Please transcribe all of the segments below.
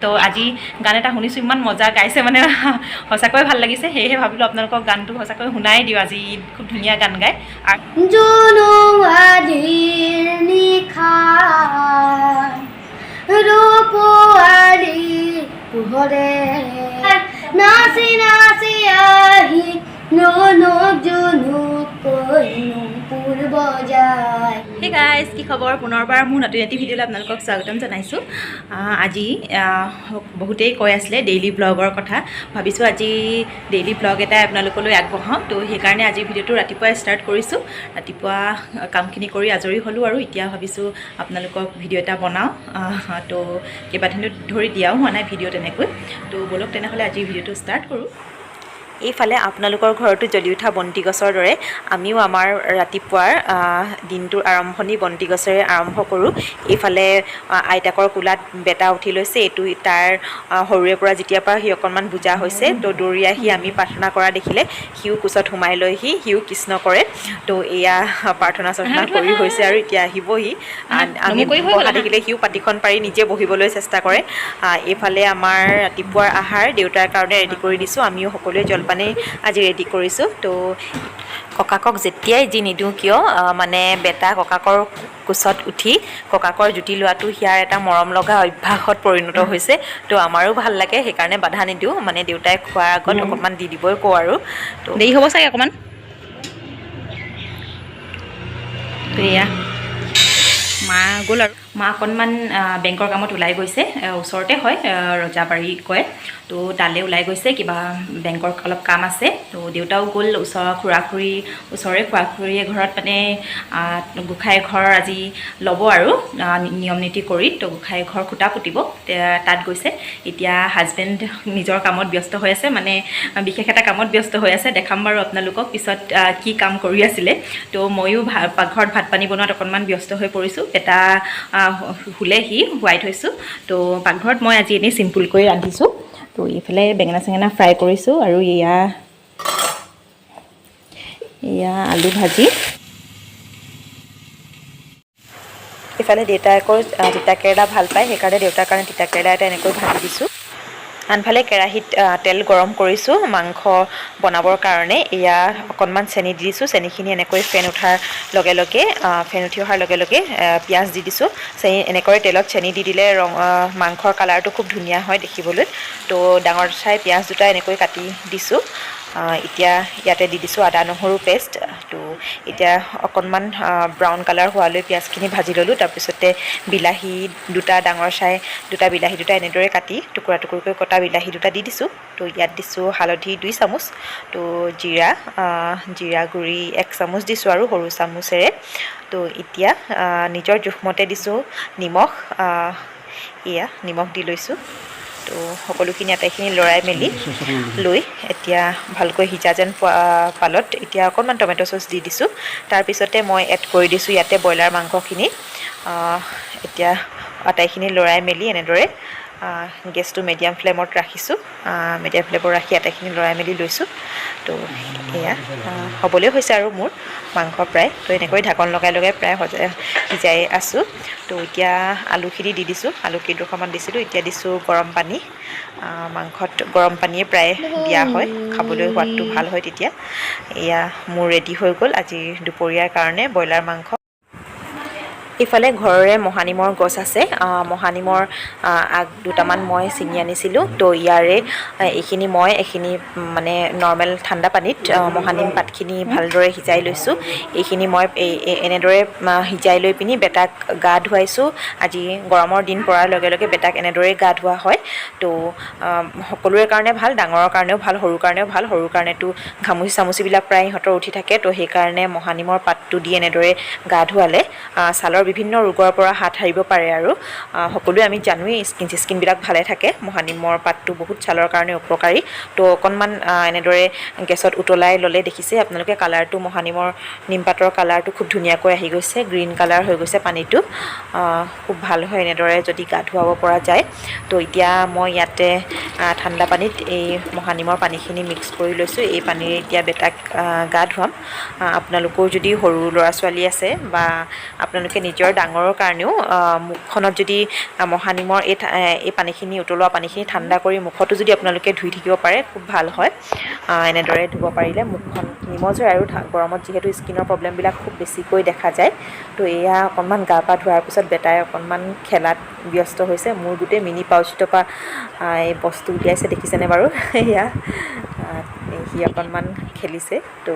তো আজি গান এটা শুনিছোঁ, ইমান মজা গাইছে মানে সঁচাকৈ ভাল লাগিছে, সেয়েহে ভাবিলোঁ আপোনালোকক গানটো সঁচাকৈ শুনাই দিওঁ আজি। খুব ধুনীয়া গান গায়। হে গাইজ, কি খবৰ? পুনৰবাৰ মোৰ নতুন এটি ভিডিঅ'লৈ আপোনালোকক স্বাগতম জনাইছোঁ। আজি বহুতেই কৈ আছিলে ডেইলি ব্লগৰ কথা, ভাবিছোঁ আজি ডেইলি ব্লগ এটাই আপোনালোকলৈ আগবঢ়াওঁ। তো সেইকাৰণে আজিৰ ভিডিঅ'টো ৰাতিপুৱাই ষ্টাৰ্ট কৰিছোঁ। ৰাতিপুৱা কামখিনি কৰি আজৰি হ'লোঁ আৰু এতিয়া ভাবিছোঁ আপোনালোকক ভিডিঅ' এটা বনাওঁ। তো কেইবাদিনো ধৰি দিয়াও হোৱা নাই ভিডিঅ' তেনেকৈ। তো ব'লক তেনেহ'লে আজিৰ ভিডিঅ'টো ষ্টাৰ্ট কৰোঁ। এইফালে আপোনালোকৰ ঘৰতো জ্বলি উঠা বন্তি গছৰ দৰে আমিও আমাৰ ৰাতিপুৱাৰ দিনটোৰ আৰম্ভণি বন্তি গছেৰে আৰম্ভ কৰোঁ। এইফালে আইতাকৰ কোলাত বেটা উঠি লৈছে। এইটো তাৰ সৰুৰে পৰা যেতিয়াৰ পৰা সি অকণমান বুজা হৈছে, তো দৌৰি আহি আমি প্ৰাৰ্থনা কৰা দেখিলে সিও কোচত সোমাই লৈহি, সিও কৃষ্ণ কৰে। তো এয়া প্ৰাৰ্থনা চাৰ্থনা কৰি হৈছে আৰু এতিয়া আহিবহি। আমি বহা দেখিলে সিও পাতিখন পাৰি নিজে বহিবলৈ চেষ্টা কৰে। এইফালে আমাৰ ৰাতিপুৱাৰ আহাৰ দেউতাৰ কাৰণে ৰেডি কৰি দিছোঁ। আমিও সকলোৱে জলপানেই আজি ৰেডি কৰিছোঁ। তো ককাকক যেতিয়াই যি নিদিওঁ কিয় মানে বেটা ককাকৰ কোচত উঠি ককাকৰ জুতি লোৱাটো সিয়াৰ এটা মৰম লগা অভ্যাসত পৰিণত হৈছে। তো আমাৰো ভাল লাগে, সেইকাৰণে বাধা নিদিওঁ। মানে দেউতাই খোৱাৰ আগত অকণমান দি দিবই কওঁ আৰু। তো দেৰি হ'ব চাগে অকণমান। তো এয়া মা গ'ল আৰু মা অকণমান বেংকৰ কামত ওলাই গৈছে। ওচৰতে হয়, ৰজাবাৰী কয়। তো তালৈ ওলাই গৈছে, কিবা বেংকৰ অলপ কাম আছে। তো দেউতাও গ'ল ওচৰৰ ওচৰৰে খুৰা-খুৰীয়ে ঘৰত মানে গোঁসাই ঘৰ আজি ল'ব আৰু নিয়ম নীতি কৰি। তো গোঁসাই ঘৰ খুটা পুতিব, তাত গৈছে। এতিয়া হাজবেণ্ড নিজৰ কামত ব্যস্ত হৈ আছে, মানে বিশেষ এটা কামত ব্যস্ত হৈ আছে। দেখাম বাৰু আপোনালোকক পিছত কি কাম কৰি আছিলে। তো ময়ো পাকঘৰত ভাত পানী বনোৱাত অকণমান ব্যস্ত হৈ পৰিছোঁ। এটা শুলেহি, শুৱাই থৈছোঁ। তো পাকঘৰত মই আজি এনেই চিম্পুলকৈ ৰান্ধিছোঁ। তো এইফালে বেঙেনা চেঙেনা ফ্ৰাই কৰিছোঁ আৰু এয়া আলু ভাজি। এইফালে দেউতাই আকৌ তিতাকেৰেলা ভাল পায়, সেইকাৰণে দেউতাৰ কাৰণে তিতাকেৰেলা এটা এনেকৈ ভাজি দিছোঁ। আনফালে কেৰাহীত তেল গৰম কৰিছোঁ মাংস বনাবৰ কাৰণে। এয়া অকণমান চেনি দি দিছোঁ। চেনিখিনি এনেকৈ ফেন উঠি অহাৰ লগে লগে পিঁয়াজ দি দিছোঁ। এনেকৈ তেলত চেনি দি দিলে মাংসৰ কালাৰটো খুব ধুনীয়া হয় দেখিবলৈ। তো ডাঙৰ চাই পিঁয়াজ দুটা এনেকৈ কাটি দিছোঁ। এতিয়া ইয়াতে দি দিছোঁ আদা নহৰু পেষ্ট। তো এতিয়া অকণমান ব্ৰাউন কালাৰ হোৱালৈ পিঁয়াজখিনি ভাজি ল'লোঁ। তাৰপিছতে বিলাহী দুটা, ডাঙৰ চাই বিলাহী দুটা এনেদৰে কাটি টুকুৰা টুকুৰকৈ কটা বিলাহী দুটা দি দিছোঁ। তো ইয়াত দিছোঁ হালধি 2 চামুচ। তো জিৰা গুড়ি 1 চামুচ দিছোঁ আৰু সৰু চামুচেৰে। তো এতিয়া নিজৰ জোখমতে দিছোঁ নিমখ। নিমখ দি লৈছোঁ। তো সকলোখিনি আটাইখিনি লৰাই মেলি লৈ এতিয়া ভালকৈ সিজা যেন পালত এতিয়া অকণমান টমেট' চচ দি দিছোঁ। তাৰপিছতে মই এড কৰি দিছোঁ ইয়াতে ব্ৰইলাৰ মাংসখিনি। এতিয়া আটাইখিনি লৰাই মেলি এনেদৰে গেছটো মিডিয়াম ফ্লেমত ৰাখিছোঁ। মিডিয়াম ফ্লেমত ৰাখি আটাইখিনি লৰাই মেলি লৈছোঁ। তো এয়া হ'বলৈ হৈছে আৰু মোৰ মাংস প্ৰায়। তো এনেকৈ ঢাকন লগাই প্ৰায় সিজাই আছোঁ। তো এতিয়া আলুখিনি দি দিছোঁ। আলু কেইডোখৰমান দিছিলোঁ। এতিয়া দিছোঁ গৰম পানী। মাংসত গৰম পানীয়ে প্ৰায় দিয়া হয়, খাবলৈ সোৱাদটো ভাল হয় তেতিয়া। এয়া মোৰ ৰেডি হৈ গ'ল আজিৰ দুপৰীয়াৰ কাৰণে ব্ৰইলাৰ মাংস। ইফালে ঘৰৰে মহানিমৰ গছ আছে। মহানিমৰ আগ দুটামান মই ছিঙি আনিছিলোঁ। তো এইখিনি মানে নৰ্মেল ঠাণ্ডা পানীত মহানিম পাতখিনি ভালদৰে সিজাই লৈছোঁ। এইখিনি মই এনেদৰে সিজাই লৈ পিনি বেটাক গা ধুৱাইছোঁ। আজি গৰমৰ দিন পৰাৰ লগে লগে বেটাক এনেদৰেই গা ধোৱা হয়। তো সকলোৰে কাৰণে ভাল, ডাঙৰৰ কাৰণেও ভাল, সৰুৰ কাৰণেও ভাল। সৰুৰ কাৰণেতো ঘামুচি চামুচিবিলাক প্ৰায় সিহঁতৰ উঠি থাকে। তো সেইকাৰণে মহানিমৰ পাতটো দি এনেদৰে গা ধুৱালে ছালৰ বিভিন্ন ৰোগৰ পৰা হাত সাৰিব পাৰে। আৰু সকলোৱে আমি জানোৱেই স্কিনবিলাক ভালে থাকে। মহানিমৰ পাতটো বহুত ছালৰ কাৰণে উপকাৰী। তো অকণমান এনেদৰে গেছত উতলাই ল'লে দেখিছে আপোনালোকে কালাৰটো, মহানিমৰ নিমপাতৰ কালাৰটো খুব ধুনীয়াকৈ আহি গৈছে, গ্ৰীণ কালাৰ হৈ গৈছে পানীটো। খুব ভাল হয় এনেদৰে যদি গা ধুৱাব পৰা যায়। তো এতিয়া মই ইয়াতে ঠাণ্ডা পানীত এই মহানিমৰ পানীখিনি মিক্স কৰি লৈছোঁ। এই পানীৰে এতিয়া বেটাক গা ধুৱাম। আপোনালোকৰ যদি সৰু ল'ৰা ছোৱালী আছে বা আপোনালোকে নিজৰ ডাঙৰৰ কাৰণেও মুখখনত যদি মহানিমৰ এই পানীখিনি উতলোৱা পানীখিনি ঠাণ্ডা কৰি মুখতো যদি আপোনালোকে ধুই থাকিব পাৰে খুব ভাল হয়। এনেদৰে ধুব পাৰিলে মুখখন নিমজ হয় আৰু গৰমত যিহেতু স্কিনৰ প্ৰব্লেমবিলাক খুব বেছিকৈ দেখা যায়। তো এয়া অকণমান গা পা ধোৱাৰ পিছত বেটাই অকণমান খেলাত ব্যস্ত হৈছে। মোৰ গোটেই মিনি পাউচটোৰ পৰা এই বস্তু উলিয়াইছে, দেখিছেনে বাৰু? এয়া সি অকণমান খেলিছে। তো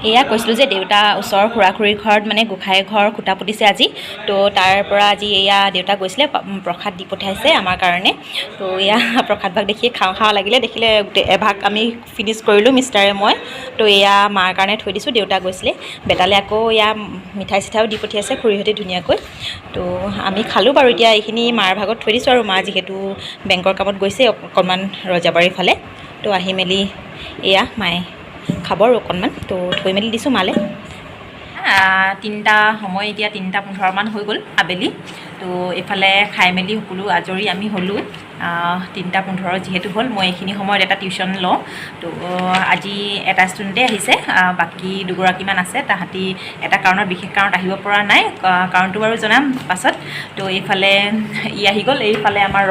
এয়া কৈছিলোঁ যে দেউতা ওচৰৰ খুৰা খুৰীৰ ঘৰত মানে গোঁসাই ঘৰ খুটা পুতিছে আজি। তো তাৰ পৰা আজি এয়া দেউতা গৈছিলে, প্ৰসাদ দি পঠাইছে আমাৰ কাৰণে। তো এয়া প্ৰসাদভাগ দেখিয়ে খাওঁ খাওঁ লাগিলে, দেখিলে এভাগ আমি ফিনিছ কৰিলোঁ মিষ্টাৰে মই। তো এয়া মাৰ কাৰণে থৈ দিছোঁ, দেউতা গৈছিলে। বেটালে আকৌ এয়া মিঠাই চিঠাইও দি পঠিয়াইছে খুৰীহঁতে ধুনীয়াকৈ। তো আমি খালোঁ বাৰু। এতিয়া এইখিনি মাৰ ভাগত থৈ দিছোঁ আৰু মা যিহেতু বেংকৰ কামত গৈছে অকণমান ৰজাবাৰীৰ ফালে। তো আহি মেলি এয়া মায়ে খাব আৰু অকণমান। তো থৈ মেলি দিছোঁ মালে। 3টা সময়, এতিয়া 3:15 হৈ গ'ল আবেলি। তো এইফালে খাই মেলি সকলো আজৰি আমি হ'লোঁ। 3:15 যিহেতু হ'ল, মই এইখিনি সময়ত এটা টিউশ্যন লওঁ। তো আজি এটা ষ্টুডেণ্টে আহিছে, বাকী দুগৰাকীমান আছে। তাহাঁতি এটা কাৰণত, বিশেষ কাৰণত আহিব পৰা নাই। কাৰণটো বাৰু জনাম পাছত। তো এইফালে আহি গ'ল। এইফালে আমাৰ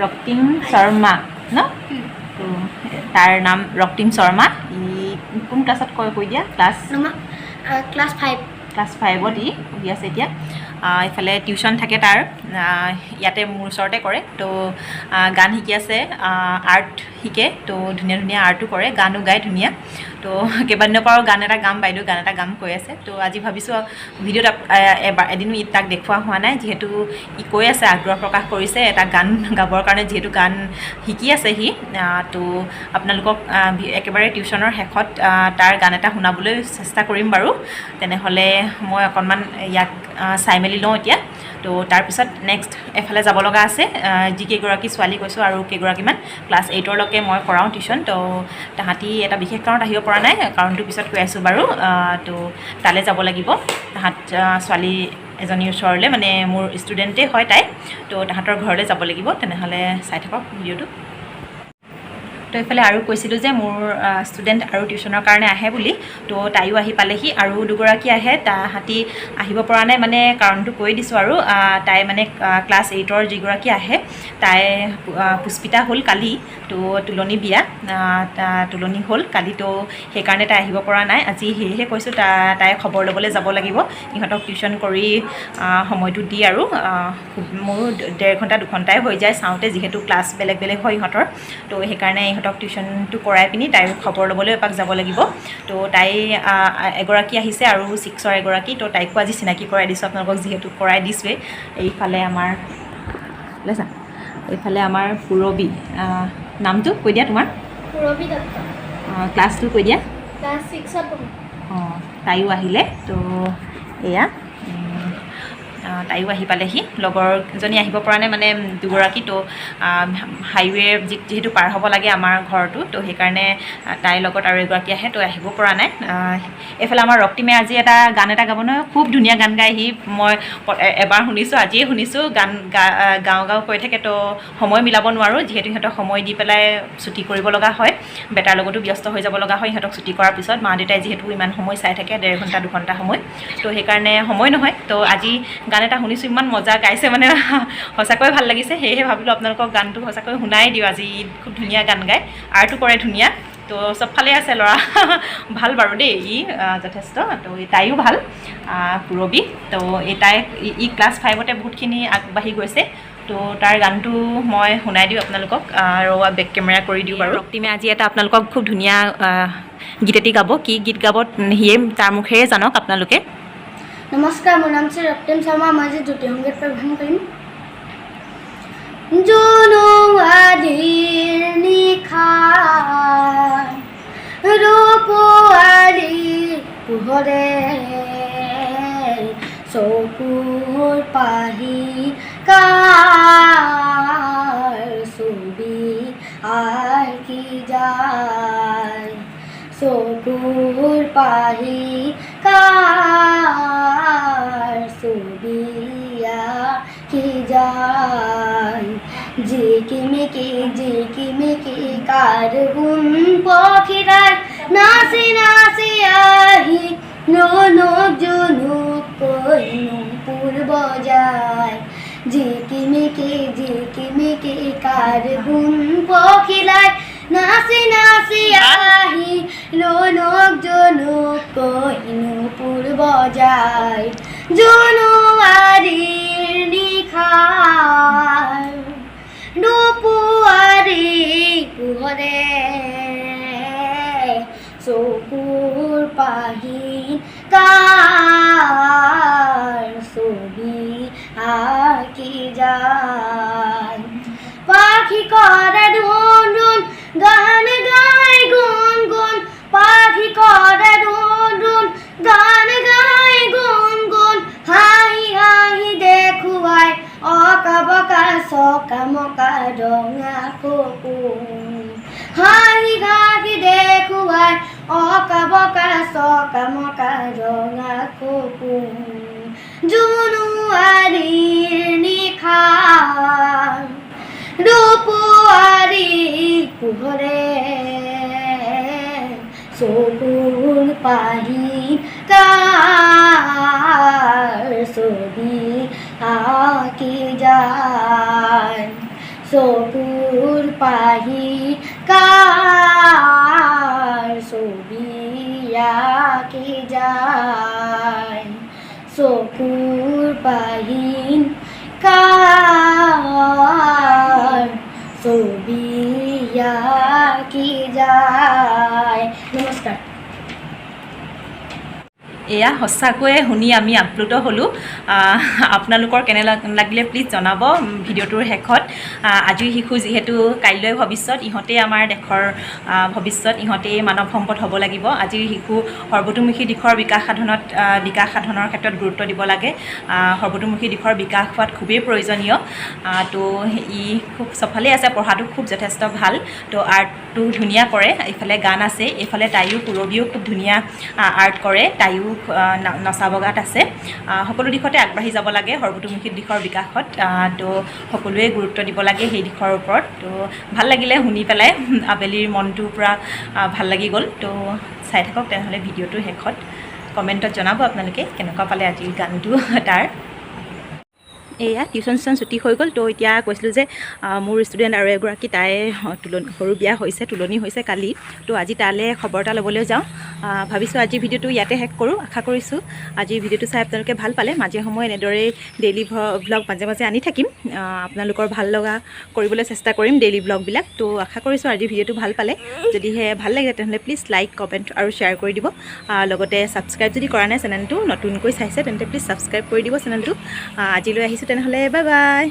ৰক্তিম শৰ্মা ন? তো তাৰ নাম ৰক্তিম শৰ্মা। কোন ক্লাছত কৈ দিয়া? ক্লাছ 5ত ই পঢ়ি আছে এতিয়া। এইফালে টিউশ্যন থাকে তাৰ, ইয়াতে মোৰ ওচৰতে কৰে। তো গান শিকি আছে, আৰ্ট শিকে। তো ধুনীয়া ধুনীয়া আৰ্টো কৰে, গানো গায় ধুনীয়া। তো কেইবাদিনৰ পৰা গান এটা গাম বাইদেউ, গান এটা গাম কৈ আছে। তো আজি ভাবিছোঁ ভিডিঅ'ত এদিনো তাক দেখুওৱা হোৱা নাই, যিহেতু ই কৈ আছে, আগ্ৰহ প্ৰকাশ কৰিছে এটা গান গাবৰ কাৰণে, যিহেতু গান শিকি আছে সি। তো আপোনালোকক একেবাৰে টিউশ্যনৰ শেষত তাৰ গান এটা শুনাবলৈ চেষ্টা কৰিম বাৰু। তেনেহ'লে মই অকণমান ইয়াক চাই মেলি লওঁ এতিয়া। তো তাৰপিছত নেক্সট এফালে যাব লগা আছে। যিকেইগৰাকী ছোৱালী কৈছোঁ আৰু কেইগৰাকীমান ক্লাছ 8লৈকে মই কৰাওঁ টিউশ্যন। তো তাহাঁতি এটা বিশেষ কাৰণত আহিব পৰা নাই, কাৰণটো পিছত কৈ আছোঁ বাৰু। তো তালৈ যাব লাগিব, তাহাঁত ছোৱালী এজনীৰ ওচৰলৈ, মানে মোৰ ষ্টুডেণ্টেই হয় তাই। তো তাহাঁতৰ ঘৰলৈ যাব লাগিব। তেনেহ'লে চাই থাকক ভিডিঅ'টো। তো এইফালে আৰু কৈছিলোঁ যে মোৰ ষ্টুডেণ্ট আৰু টিউশ্যনৰ কাৰণে আহে বুলি। তো তাইও আহি পালেহি, আৰু দুগৰাকী আহে। তাহাঁতি আহিব পৰা নাই, মানে কাৰণটো কৈ দিছোঁ আৰু। তাই মানে ক্লাছ 8ৰ যিগৰাকী আহে, তাই পুষ্পিতা হ'ল কালি। তো তুলনি বিয়া, তুলনি হ'ল কালি। তো সেইকাৰণে তাই আহিব পৰা নাই আজি। সেয়েহে কৈছোঁ তাই খবৰ ল'বলৈ যাব লাগিব, ইহঁতক টিউশ্যন কৰি সময়টো দি। আৰু মোৰ 1.5 ঘণ্টা 2 ঘণ্টাই হৈ যায় চাওঁতে, যিহেতু ক্লাছ বেলেগ বেলেগ হয় ইহঁতৰ। তো সেইকাৰণে ইহঁতক টিউশ্যনটো কৰাই পিনি তাইৰ খবৰ ল'বলৈ এপাক যাব লাগিব। তো তাই এগৰাকী আহিছে আৰু 6ৰ এগৰাকী। তো তাইকো আজি চিনাকি কৰাই দিছোঁ আপোনালোকক, যিহেতু কৰাই দিছোঁৱেই। এইফালে আমাৰ পূৰবী, নামটো কৈ দিয়া তোমাৰ? পূৰবী দত্ত। ক্লাছটো কৈ দিয়া? ক্লাছ 6ত। তাইও আহিলে। তো এয়া তাইও আহি পালেহি। লগৰজনী আহিব পৰা নাই, মানে দুগৰাকী। তো হাইৱে যিহেতু পাৰ হ'ব লাগে আমাৰ ঘৰটো, তো সেইকাৰণে তাইৰ লগত আৰু এগৰাকী আহে। তো আহিব পৰা নাই। এইফালে আমাৰ ৰক্তিমে আজি এটা গান এটা গাব নহয়, খুব ধুনীয়া গান গায় সি। মই এবাৰ শুনিছোঁ, আজিয়ে শুনিছোঁ। গান গাওঁ কৈ থাকে। তো সময় মিলাব নোৱাৰোঁ, যিহেতু সিহঁতক সময় দি পেলাই ছুটি কৰিব লগা হয়। বেটাৰ লগতো ব্যস্ত হৈ যাব লগা হয় সিহঁতক ছুটি কৰাৰ পিছত। মা দেউতাই যিহেতু ইমান সময় চাই থাকে, 1.5 ঘণ্টা 2 ঘণ্টা সময়। তো সেইকাৰণে সময় নহয়। তো আজি গান এটা শুনিছোঁ, ইমান মজা গাইছে, মানে সঁচাকৈ ভাল লাগিছে। সেয়েহে ভাবিলোঁ আপোনালোকক গানটো সঁচাকৈ শুনাই দিওঁ আজি। খুব ধুনীয়া গান গায়, আৰ্টো কৰে ধুনীয়া। তো চবফালে আছে ল'ৰা, ভাল বাৰু দেই ই যথেষ্ট। তো তাইও ভাল, পূৰবী। তো ই ক্লাছ 5তে বহুতখিনি আগবাঢ়ি গৈছে। তো তাৰ গানটো মই শুনাই দিওঁ আপোনালোকক, আৰু বেক কেমেৰা কৰি দিওঁ বাৰু। ৰক্তিমে আজি এটা আপোনালোকক খুব ধুনীয়া গীত এটি গাব। কি গীত গাব সিয়ে তাৰ মুখেৰে জানক আপোনালোকে। নমস্কাৰ, মোৰ নাম শ্ৰী ৰক্তিম শৰ্মা। মই আজি জ্যোতি সংগীত পৰিৱেশন কৰিম। জোনোৱাদিৰ নিশাৰ ৰূপোৱালীৰ পোহৰে চকুৰ পাহি কাৰ ছবি আঁকি যায়, চকুৰ পাহি কাৰ ছবি আঁকি যায়। জিকিমিকি কাৰ গুণ পখিৰাৰ নাচি নাচি আহি জুনুক নূপুর বজায় ঝিকিমিকি কার গুণ পখিলায় নাচি নাচি আহি লোনক জনক কৈ নূপুর বজায় জানুৱাৰীৰ নিশাৰ দুপুৱাৰী পোহৰে চকুৰ পাহিন কাৰ ছবি আঁকি যায় পাখি কৰে ধুন ধুন গান গাই গুণ গুণ পাখি কৰে ধুন ধুন গান গাই গুণ গুণ হাঁহি হাঁহি দেখুৱাই অকা বকা চকা মকা ৰঙা সপোন হাঁহি হাঁহি দেখুৱাই অকা বকা চকা মকা ৰঙা সপোন জানুৱাৰীৰ নিশাৰ দুপুৱাৰী পোহৰে চকুৰ পাহিন কাৰ ছবি আঁকি যায় চকুৰ পাহিন কাৰ ছবি আঁকি যায় চকুৰ পাহিন কাৰ ছবি আঁকি যায় নমস্কাৰ এয়া সঁচাকৈয়ে শুনি আমি আপ্লুত হ'লোঁ আপোনালোকৰ কেনে লাগিলে প্লিজ জনাব ভিডিঅ'টোৰ শেষত আজিৰ শিশু যিহেতু কাইলৈ ভৱিষ্যত ইহঁতেই আমাৰ দেশৰ ভৱিষ্যত ইহঁতেই মানৱ সম্পদ হ'ব লাগিব আজিৰ শিশু সৰ্বতোমুখী দিশৰ বিকাশ সাধনৰ ক্ষেত্ৰত গুৰুত্ব দিব লাগে সৰ্বতোমুখী দিশৰ বিকাশ হোৱাত খুবেই প্ৰয়োজনীয় তো ই খুব চবফালেই আছে পঢ়াটো খুব যথেষ্ট ভাল তো আৰ্টটো ধুনীয়া কৰে এইফালে গান আছে এইফালে তাইও পূৰবীও খুব ধুনীয়া আৰ্ট কৰে তাইও নচা বগাত আছে সকলো দিশতে আগবাঢ়ি যাব লাগে সৰ্বতোমুখী দিশৰ বিকাশত তো সকলোৱে গুৰুত্ব দিব লাগে সেই দিশৰ ওপৰত তো ভাল লাগিলে শুনি পেলাই আবেলিৰ মনটো পূৰা ভাল লাগি গ'ল তো চাই থাকক তেনেহ'লে ভিডিঅ'টোৰ শেষত কমেণ্টত জনাব আপোনালোকে কেনেকুৱা পালে আজিৰ গানটো তাৰ এয়া টিউশ্যন ছুটি হৈ গ'ল তো এতিয়া কৈছিলোঁ যে মোৰ ষ্টুডেণ্ট আৰু এগৰাকী তাই সৰু বিয়া হৈছে তুলনি হৈছে কালি তো আজি তালৈ খবৰ এটা ল'বলৈ যাওঁ ভাবিছোঁ আজিৰ ভিডিঅ'টো ইয়াতে শেষ কৰোঁ আশা কৰিছোঁ আজিৰ ভিডিঅ'টো চাই আপোনালোকে ভাল পালে মাজে সময়ে এনেদৰেই ডেইলি ভ্লগ মাজে মাজে আনি থাকিম আপোনালোকৰ ভাল লগা কৰিবলৈ চেষ্টা কৰিম ডেইলি ভ্লগবিলাক তো আশা কৰিছোঁ আজিৰ ভিডিঅ'টো ভাল পালে যদিহে ভাল লাগে তেনেহ'লে প্লিজ লাইক কমেণ্ট আৰু শ্বেয়াৰ কৰি দিব লগতে ছাবস্ক্ৰাইব যদি কৰা নাই চেনেলটো নতুনকৈ চাইছে তেন্তে প্লিজ ছাবস্ক্ৰাইব কৰি দিব চেনেলটো আজিলৈ আহিছোঁ তেনেহ'লে বাই বাই